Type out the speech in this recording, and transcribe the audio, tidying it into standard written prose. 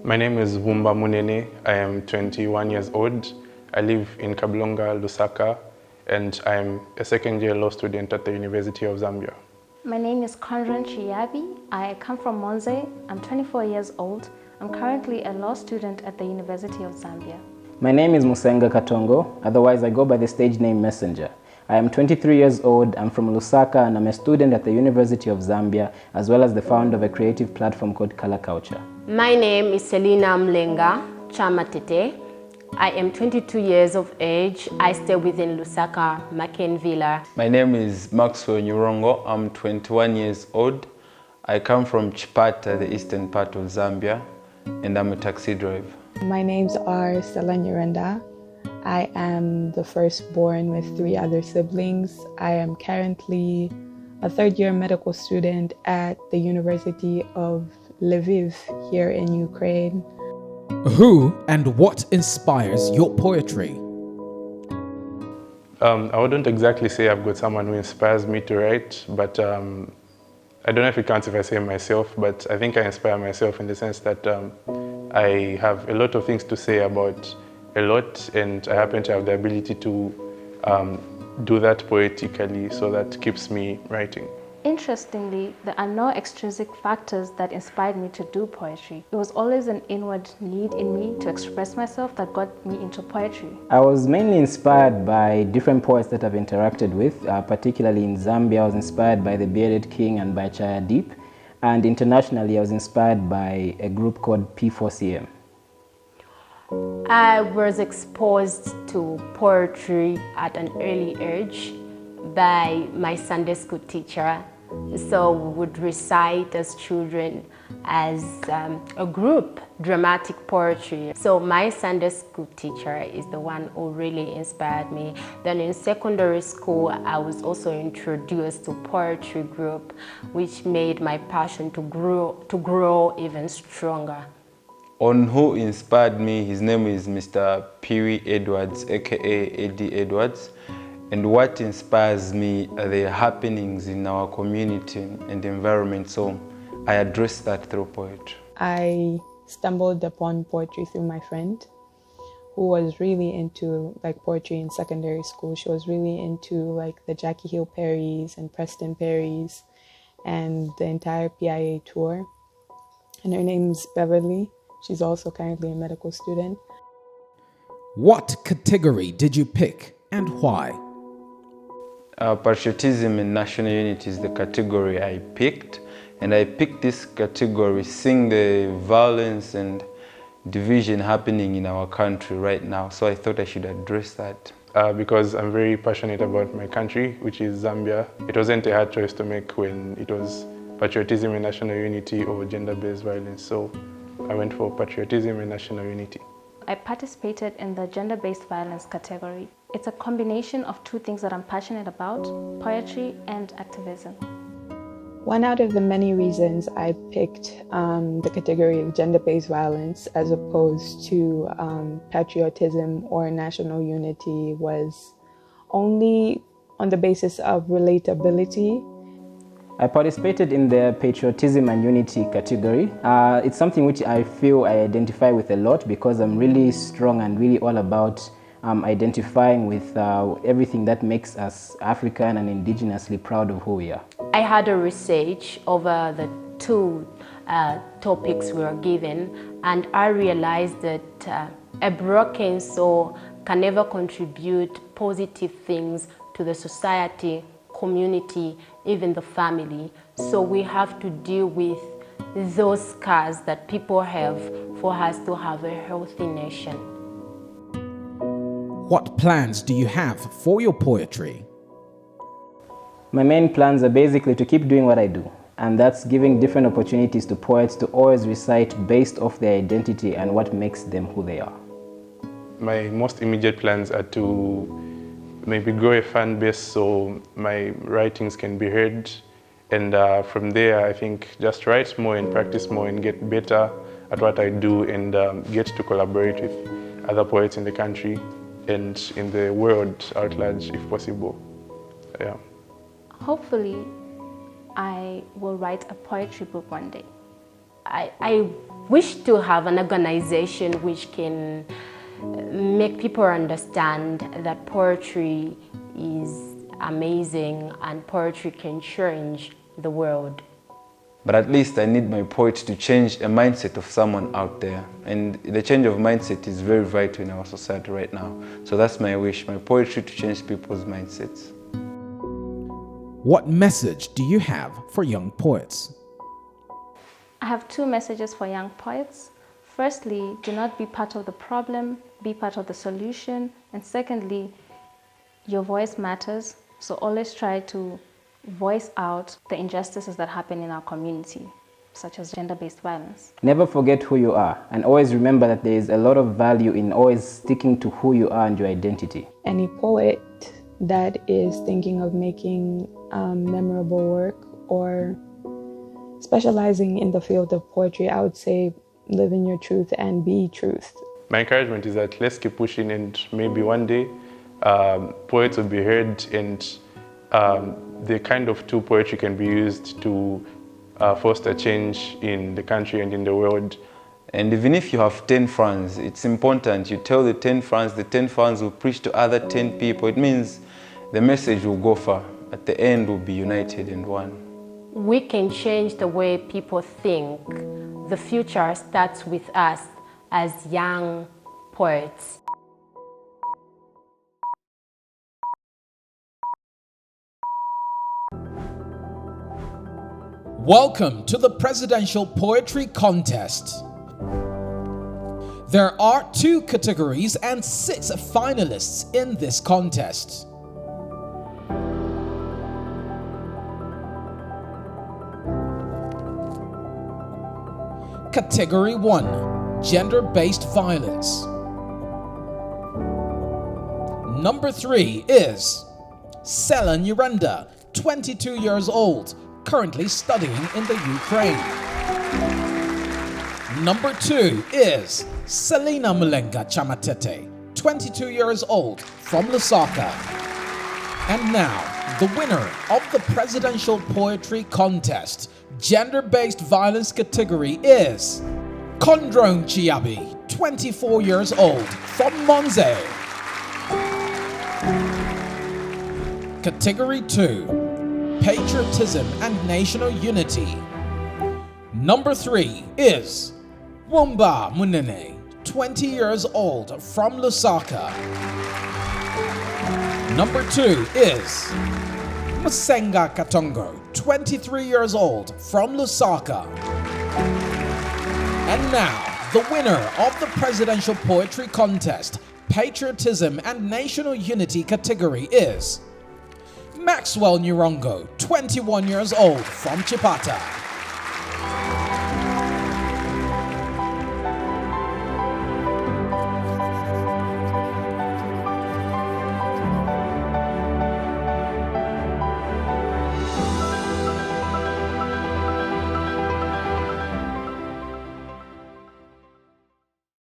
My name is Vumba Munene. I am 21 years old. I live in Kablonga, Lusaka, and I'm a second-year law student at the University of Zambia. My name is Conran Chiyabi. I come from Monze. I'm 24 years old. I'm currently a law student at the University of Zambia. My name is Musenga Katongo, otherwise I go by the stage name Messenger. I am 23 years old, I'm from Lusaka, and I'm a student at the University of Zambia, as well as the founder of a creative platform called Color Culture. My name is Selina Mlenga Chamatete. I am 22 years of age. I stay within Lusaka, Makenvilla. My name is Maxwell Nyurongo. I'm 21 years old. I come from Chipata, the eastern part of Zambia, and I'm a taxi driver. My names are Stella Nyurenda. I am the firstborn with 3 other siblings. I am currently a third-year medical student at the University of Lviv here in Ukraine. Who and what inspires your poetry? I wouldn't exactly say I've got someone who inspires me to write, but I don't know if it counts if I say myself, but I think I inspire myself in the sense that I have a lot of things to say about a lot, and I happen to have the ability to do that poetically, so that keeps me writing. Interestingly, there are no extrinsic factors that inspired me to do poetry. It was always an inward need in me to express myself that got me into poetry. I was mainly inspired by different poets that I've interacted with, particularly in Zambia. I was inspired by the Bearded King and by Chaya Deep, and internationally I was inspired by a group called P4CM. I was exposed to poetry at an early age by my Sunday school teacher. So we would recite as children as a group, dramatic poetry. So my Sunday school teacher is the one who really inspired me. Then in secondary school, I was also introduced to poetry group, which made my passion to grow even stronger. On who inspired me, his name is Mr. Peewee Edwards, aka Eddie Edwards. And what inspires me are the happenings in our community and environment, so I address that through poetry. I stumbled upon poetry through my friend who was really into poetry in secondary school. She was really into the Jackie Hill Perrys and Preston Perrys and the entire PIA tour. And her name's Beverly. She's also currently a medical student. What category did you pick and why? Patriotism and National Unity is the category I picked, and I picked this category seeing the violence and division happening in our country right now, so I thought I should address that. Because I'm very passionate about my country, which is Zambia. It wasn't a hard choice to make when it was Patriotism and National Unity or gender-based violence, so I went for Patriotism and National Unity. I participated in the gender-based violence category. It's a combination of 2 things that I'm passionate about, poetry and activism. One out of the many reasons I picked the category of gender-based violence as opposed to patriotism or national unity was only on the basis of relatability. I participated in the Patriotism and Unity category. It's something which I feel I identify with a lot because I'm really strong and really all about identifying with everything that makes us African and indigenously proud of who we are. I had a research over the 2 topics we were given, and I realized that a broken soul can never contribute positive things to the society, community, even the family. So we have to deal with those scars that people have for us to have a healthy nation. What plans do you have for your poetry? My main plans are basically to keep doing what I do, and that's giving different opportunities to poets to always recite based off their identity and what makes them who they are. My most immediate plans are to maybe grow a fan base so my writings can be heard, and from there I think just write more and practice more and get better at what I do, and get to collaborate with other poets in the country and in the world at large if possible. Yeah. Hopefully, I will write a poetry book one day. I wish to have an organization which can make people understand that poetry is amazing and poetry can change the world. But at least I need my poetry to change a mindset of someone out there. And the change of mindset is very vital in our society right now. So that's my wish, my poetry to change people's mindsets. What message do you have for young poets? I have two messages for young poets. Firstly, do not be part of the problem, be part of the solution. And secondly, your voice matters. So always try to voice out the injustices that happen in our community, such as gender-based violence. Never forget who you are, and always remember that there is a lot of value in always sticking to who you are and your identity. Any poet that is thinking of making memorable work or specializing in the field of poetry, I would say live in your truth and be truth. My encouragement is that let's keep pushing, and maybe one day poets will be heard, and the kind of tool poetry can be used to foster change in the country and in the world. And even if you have 10 friends, it's important you tell the 10 friends will preach to other 10 people. It means the message will go far. At the end, we'll be united in one. We can change the way people think. The future starts with us as young poets. Welcome to the Presidential Poetry Contest. There are 2 categories and 6 finalists in this contest. Category 1, Gender-Based Violence. Number 3 is Selen Urenda, 22 years old, currently studying in the Ukraine. Number 2 is Selina Mulenga Chamatete, 22 years old, from Lusaka. And now, the winner of the Presidential Poetry Contest, Gender-Based Violence category is Kondrong Chiabi, 24 years old, from Monze. Category 2, Patriotism and National Unity. Number 3 is Wumba Munene, 20 years old, from Lusaka. Number 2 is Musenga Katongo, 23 years old, from Lusaka. And now, the winner of the Presidential Poetry Contest, Patriotism and National Unity category is Maxwell Nyurongo, 21 years old, from Chipata.